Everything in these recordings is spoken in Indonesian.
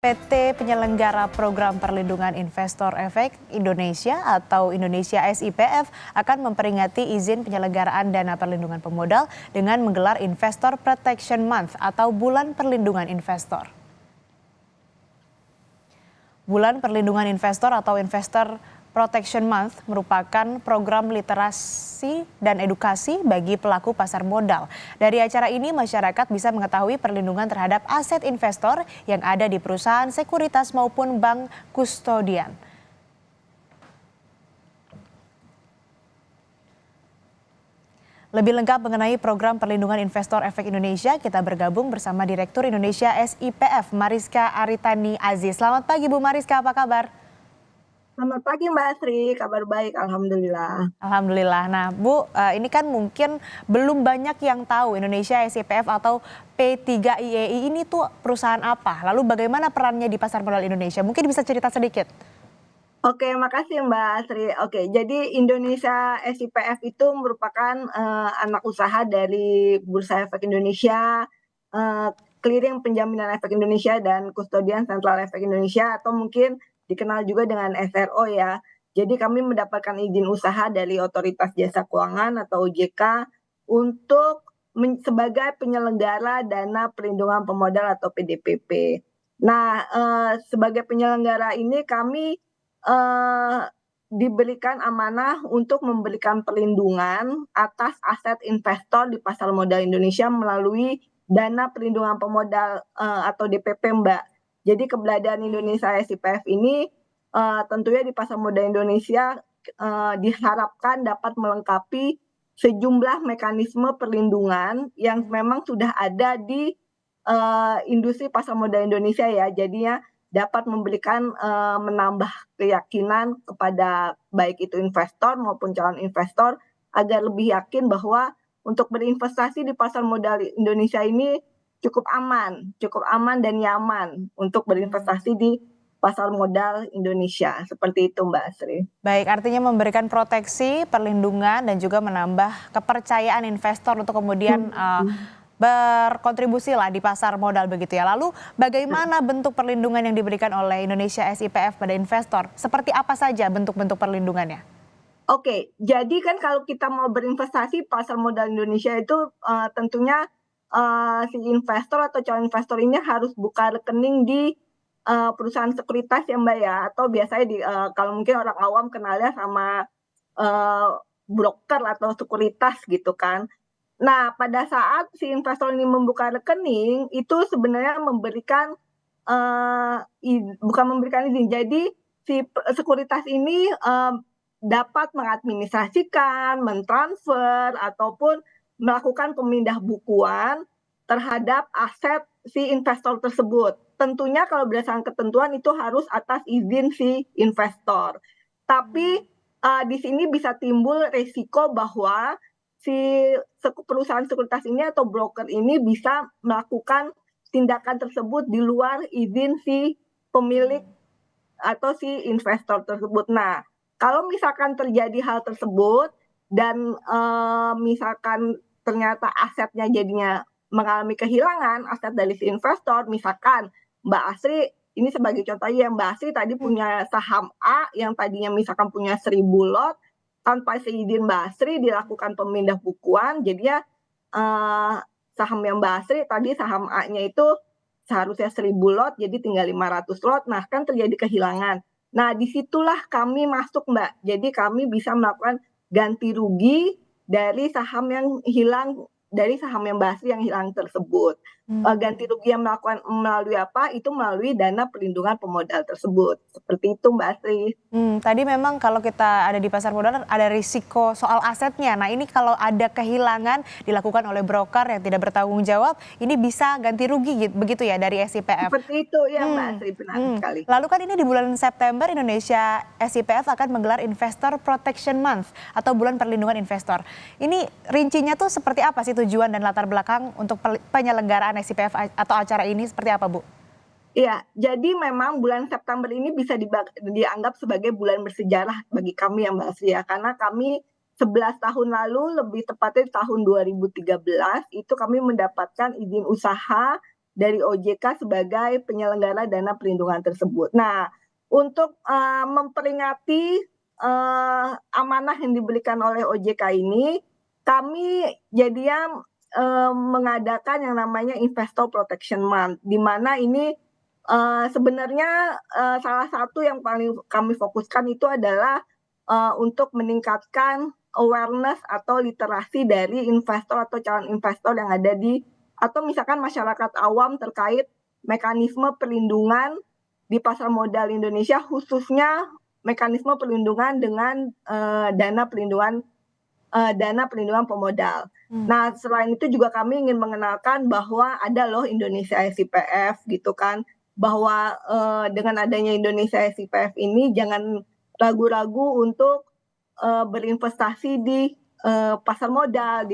PT Penyelenggara Program Perlindungan Investor Efek Indonesia atau Indonesia SIPF akan memperingati izin penyelenggaraan dana perlindungan pemodal dengan menggelar Investor Protection Month atau Bulan Perlindungan Investor. Bulan Perlindungan Investor atau Investor Protection Month merupakan program literasi dan edukasi bagi pelaku pasar modal. Dari acara ini, masyarakat bisa mengetahui perlindungan terhadap aset investor yang ada di perusahaan sekuritas maupun bank kustodian. Lebih lengkap mengenai program perlindungan investor efek Indonesia, kita bergabung bersama Direktur Indonesia SIPF, Mariska Aritani Aziz. Selamat pagi Bu Mariska, apa kabar? Selamat pagi Mbak Asri, kabar baik alhamdulillah. Alhamdulillah. Nah Bu, ini kan mungkin belum banyak yang tahu Indonesia SIPF atau P3IEI ini tuh perusahaan apa? Lalu bagaimana perannya di pasar modal Indonesia? Mungkin bisa cerita sedikit. Oke, makasih Mbak Asri. Oke, jadi Indonesia SIPF itu merupakan anak usaha dari Bursa Efek Indonesia, eh, Clearing Penjaminan Efek Indonesia, dan Kustodian Sentral Efek Indonesia, atau mungkin dikenal juga dengan SRO ya. Jadi kami mendapatkan izin usaha dari Otoritas Jasa Keuangan atau OJK untuk sebagai penyelenggara dana perlindungan pemodal atau PDPP. Nah, sebagai penyelenggara ini kami diberikan amanah untuk memberikan perlindungan atas aset investor di pasar modal Indonesia melalui dana perlindungan pemodal atau DPP, Mbak. Jadi keberadaan Indonesia SIPF ini tentunya di pasar modal Indonesia diharapkan dapat melengkapi sejumlah mekanisme perlindungan yang memang sudah ada di industri pasar modal Indonesia ya. Jadinya dapat memberikan menambah keyakinan kepada baik itu investor maupun calon investor agar lebih yakin bahwa untuk berinvestasi di pasar modal Indonesia ini cukup aman dan nyaman untuk berinvestasi di pasar modal Indonesia. Seperti itu Mbak Asri. Baik, artinya memberikan proteksi, perlindungan, dan juga menambah kepercayaan investor untuk kemudian berkontribusi lah di pasar modal begitu ya. Lalu bagaimana bentuk perlindungan yang diberikan oleh Indonesia SIPF pada investor? Seperti apa saja bentuk-bentuk perlindungannya? Oke, jadi kan kalau kita mau berinvestasi pasar modal Indonesia itu tentunya si investor atau calon investor ini harus buka rekening di perusahaan sekuritas ya Mbak ya, atau biasanya kalau mungkin orang awam kenalnya sama broker atau sekuritas gitu kan. Nah, pada saat si investor ini membuka rekening, itu sebenarnya memberikan bukan memberikan izin. Jadi si sekuritas ini dapat mengadministrasikan, mentransfer, ataupun melakukan pemindah bukuan terhadap aset si investor tersebut. Tentunya kalau berdasarkan ketentuan itu harus atas izin si investor. Tapi di sini bisa timbul risiko bahwa si perusahaan sekuritas ini atau broker ini bisa melakukan tindakan tersebut di luar izin si pemilik atau si investor tersebut. Nah, kalau misalkan terjadi hal tersebut dan misalkan ternyata asetnya jadinya mengalami kehilangan aset dari si investor, misalkan Mbak Asri ini sebagai contoh ya, Mbak Asri tadi punya saham A yang tadinya misalkan punya 1.000 lot, tanpa seizin Mbak Asri dilakukan pemindah bukuan, jadinya saham yang Mbak Asri tadi saham A-nya itu seharusnya 1.000 lot jadi tinggal 500 lot, nah kan terjadi kehilangan. Nah disitulah kami masuk Mbak, jadi kami bisa melakukan ganti rugi dari saham yang hilang, dari saham yang Mbak Asri yang hilang tersebut. Ganti rugi yang melakukan melalui apa? Itu melalui dana perlindungan pemodal tersebut. Seperti itu Mbak Asri. Tadi memang kalau kita ada di pasar modal ada risiko soal asetnya. Nah ini kalau ada kehilangan dilakukan oleh broker yang tidak bertanggung jawab, ini bisa ganti rugi begitu ya dari SIPF. Seperti itu ya Mbak Asri, benar sekali. Lalu kan ini di bulan September Indonesia SIPF akan menggelar Investor Protection Month atau bulan perlindungan investor. Ini rincinya tuh seperti apa sih tujuan dan latar belakang untuk penyelenggaraan SIPF atau acara ini seperti apa Bu? Iya, jadi memang bulan September ini bisa dianggap sebagai bulan bersejarah bagi kami ya Mbak Asri ya, karena kami 11 tahun lalu, lebih tepatnya tahun 2013, itu kami mendapatkan izin usaha dari OJK sebagai penyelenggara dana perlindungan tersebut. Nah, untuk memperingati amanah yang diberikan oleh OJK ini, kami jadinya mengadakan yang namanya Investor Protection Month, di mana ini sebenarnya salah satu yang paling kami fokuskan itu adalah untuk meningkatkan awareness atau literasi dari investor atau calon investor yang ada di atau misalkan masyarakat awam terkait mekanisme perlindungan di pasar modal Indonesia, khususnya mekanisme perlindungan dengan dana perlindungan pemodal. Nah, selain itu juga kami ingin mengenalkan bahwa ada loh Indonesia SIPF gitu kan, bahwa dengan adanya Indonesia SIPF ini jangan ragu-ragu untuk berinvestasi di pasar modal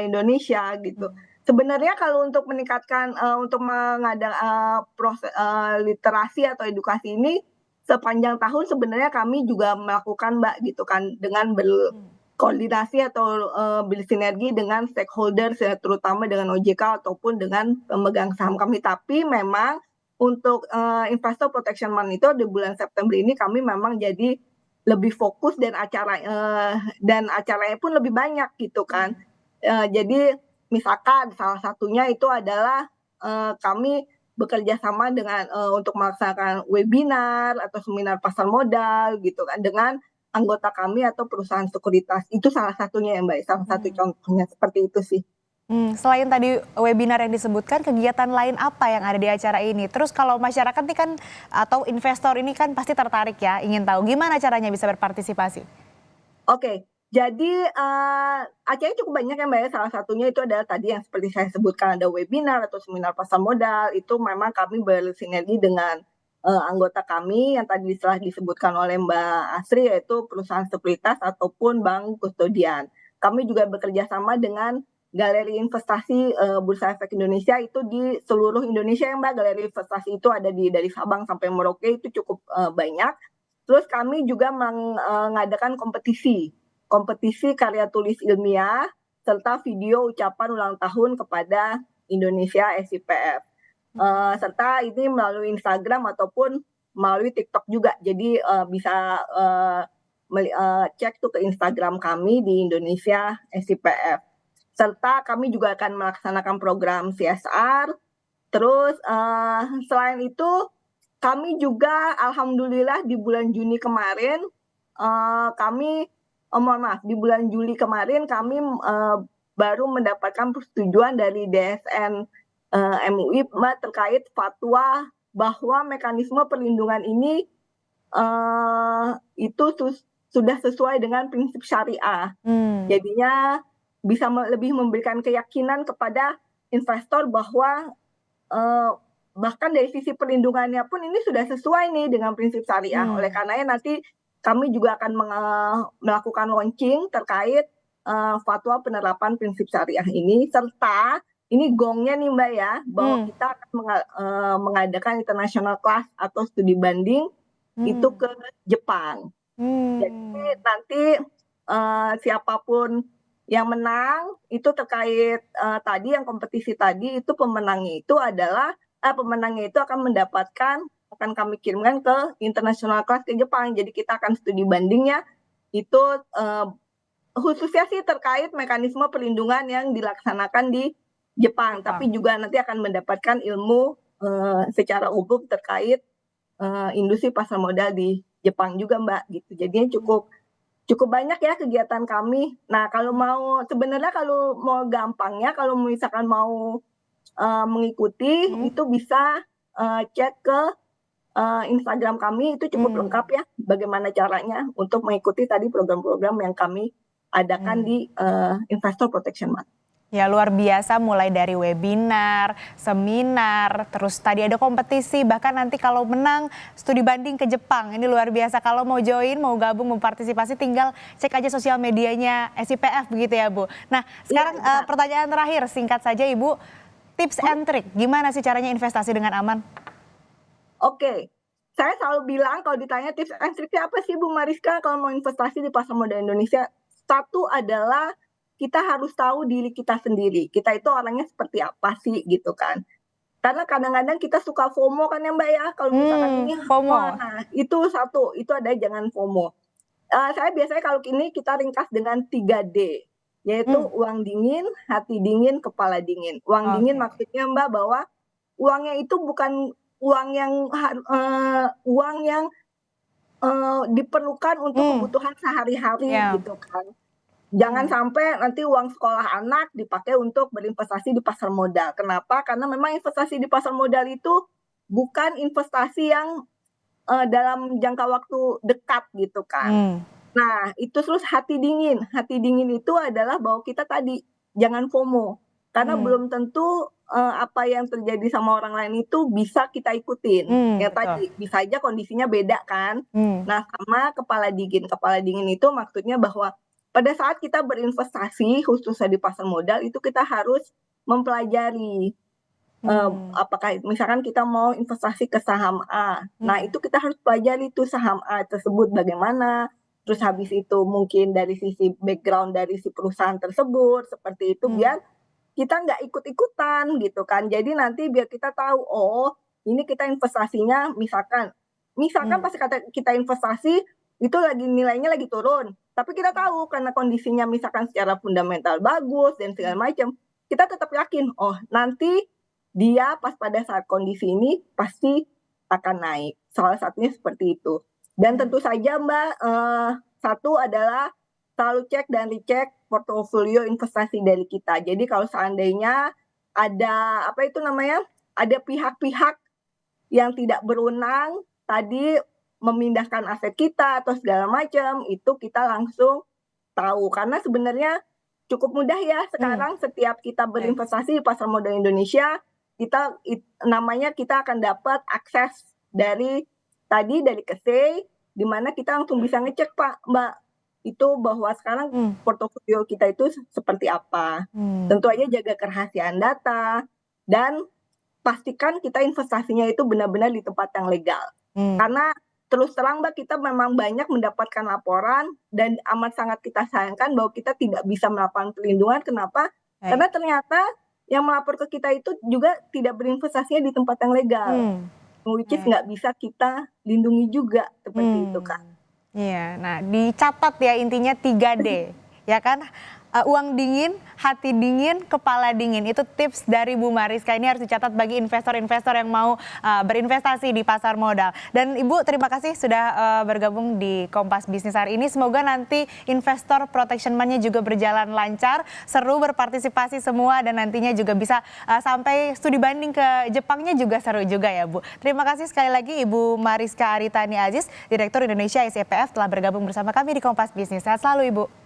Indonesia gitu. Sebenarnya kalau untuk meningkatkan untuk proses literasi atau edukasi ini sepanjang tahun sebenarnya kami juga melakukan Mbak gitu kan, dengan berkoordinasi atau bersinergi dengan stakeholders ya, terutama dengan OJK ataupun dengan pemegang saham kami. Tapi memang untuk Investor Protection Month itu di bulan September ini kami memang jadi lebih fokus dan acaranya pun lebih banyak gitu kan. Jadi misalkan salah satunya itu adalah kami bekerja sama dengan untuk melaksanakan webinar atau seminar pasar modal gitu kan dengan anggota kami atau perusahaan sekuritas. Itu salah satunya ya Mbak, salah satu contohnya seperti itu sih. Selain tadi webinar yang disebutkan, kegiatan lain apa yang ada di acara ini? Terus kalau masyarakat ini kan atau investor ini kan pasti tertarik ya, ingin tahu gimana caranya bisa berpartisipasi? Oke, jadi acaranya cukup banyak ya Mbak ya, salah satunya itu adalah tadi yang seperti saya sebutkan ada webinar atau seminar pasar modal, itu memang kami bersinergi dengan anggota kami yang tadi telah disebutkan oleh Mbak Asri, yaitu perusahaan sekuritas ataupun bank kustodian. Kami juga bekerja sama dengan galeri investasi Bursa Efek Indonesia itu di seluruh Indonesia ya Mbak. Galeri investasi itu ada dari Sabang sampai Merauke, itu cukup banyak. Terus kami juga mengadakan kompetisi karya tulis ilmiah serta video ucapan ulang tahun kepada Indonesia SIPF. Serta ini melalui Instagram ataupun melalui TikTok juga. Jadi bisa cek tuh ke Instagram kami di Indonesia SIPF. Serta kami juga akan melaksanakan program CSR. Terus selain itu kami juga alhamdulillah di bulan Juni kemarin di bulan Juli kemarin kami baru mendapatkan persetujuan dari DSN MUI terkait fatwa bahwa mekanisme perlindungan ini itu sudah sesuai dengan prinsip syariah. Jadinya bisa lebih memberikan keyakinan kepada investor bahwa bahkan dari sisi perlindungannya pun ini sudah sesuai nih dengan prinsip syariah. Oleh karenanya nanti kami juga akan melakukan launching terkait fatwa penerapan prinsip syariah ini, serta ini gongnya nih Mbak ya, bahwa kita akan mengadakan international class atau studi banding itu ke Jepang. Jadi nanti siapapun yang menang itu terkait tadi yang kompetisi tadi itu pemenangnya itu akan mendapatkan, akan kami kirimkan ke international class ke Jepang. Jadi kita akan studi bandingnya itu khususnya sih terkait mekanisme perlindungan yang dilaksanakan di Jepang. Tapi juga nanti akan mendapatkan ilmu secara umum terkait industri pasar modal di Jepang juga Mbak gitu. Jadinya cukup banyak ya kegiatan kami. Nah, kalau mau gampangnya, kalau misalkan mau mengikuti itu bisa cek ke Instagram kami, itu cukup lengkap ya bagaimana caranya untuk mengikuti tadi program-program yang kami adakan di Investor Protection Month. Ya luar biasa, mulai dari webinar, seminar, terus tadi ada kompetisi, bahkan nanti kalau menang studi banding ke Jepang. Ini luar biasa, kalau mau join, mau gabung, mau partisipasi tinggal cek aja sosial medianya SIPF begitu ya Bu. Nah sekarang pertanyaan terakhir, singkat saja Ibu, tips and trick, gimana sih caranya investasi dengan aman? Oke, saya selalu bilang kalau ditanya tips and trick-nya apa sih Bu Mariska kalau mau investasi di pasar modal Indonesia, satu adalah kita harus tahu diri kita sendiri. Kita itu orangnya seperti apa sih gitu kan. Karena kadang-kadang kita suka FOMO kan ya Mbak ya, kalau misalkan ini FOMO. wah nah itu satu, itu ada jangan FOMO. Saya biasanya kalau ini kita ringkas dengan 3D, yaitu uang dingin, hati dingin, kepala dingin. Uang dingin Oke. maksudnya Mbak bahwa uangnya itu bukan uang yang diperlukan untuk kebutuhan sehari-hari Iya. gitu kan. Jangan sampai nanti uang sekolah anak dipakai untuk berinvestasi di pasar modal. Kenapa? Karena memang investasi di pasar modal itu bukan investasi yang dalam jangka waktu dekat gitu kan. Nah, itu terus hati dingin. Hati dingin itu adalah bahwa kita tadi jangan FOMO. Karena belum tentu apa yang terjadi sama orang lain itu bisa kita ikutin. Ya Betul. tadi bisa aja kondisinya beda kan. Nah, sama kepala dingin. Kepala dingin itu maksudnya bahwa pada saat kita berinvestasi khususnya di pasar modal itu kita harus mempelajari apakah misalkan kita mau investasi ke saham A. Nah, itu kita harus pelajari tuh saham A tersebut bagaimana, terus habis itu mungkin dari sisi background dari si perusahaan tersebut, seperti itu biar kita nggak ikut-ikutan gitu kan. Jadi nanti biar kita tahu, oh ini kita investasinya misalkan pas kita investasi itu lagi nilainya lagi turun, tapi kita tahu karena kondisinya misalkan secara fundamental bagus dan segala macam, kita tetap yakin, oh nanti dia pas pada saat kondisi ini pasti akan naik. Salah satunya seperti itu. Dan tentu saja Mbak, satu adalah selalu cek dan dicek portofolio investasi dari kita. Jadi kalau seandainya ada apa itu namanya, ada pihak-pihak yang tidak berwenang tadi memindahkan aset kita atau segala macam, itu kita langsung tahu. Karena sebenarnya cukup mudah ya sekarang setiap kita berinvestasi di pasar modal Indonesia, namanya kita akan dapat akses dari KSEI, di mana kita langsung bisa ngecek Mbak, itu bahwa sekarang portofolio kita itu seperti apa. Tentu aja jaga kerahasiaan data dan pastikan kita investasinya itu benar-benar di tempat yang legal. Karena terus terang Mbak, kita memang banyak mendapatkan laporan dan amat sangat kita sayangkan bahwa kita tidak bisa melakukan perlindungan. Kenapa? Karena ternyata yang melapor ke kita itu juga tidak berinvestasinya di tempat yang legal. Which is nggak bisa kita lindungi juga, seperti itu Kak. Iya, nah dicatat ya intinya 3D, ya kan? Uang dingin, hati dingin, kepala dingin. Itu tips dari Bu Mariska. Ini harus dicatat bagi investor-investor yang mau berinvestasi di pasar modal. Dan Ibu terima kasih sudah bergabung di Kompas Bisnis hari ini. Semoga nanti investor protection money-nya juga berjalan lancar, seru berpartisipasi semua dan nantinya juga bisa sampai studi banding ke Jepangnya juga seru juga ya Bu. Terima kasih sekali lagi Ibu Mariska Aritani Aziz, Direktur Indonesia ICPF telah bergabung bersama kami di Kompas Bisnis. Sehat selalu Ibu.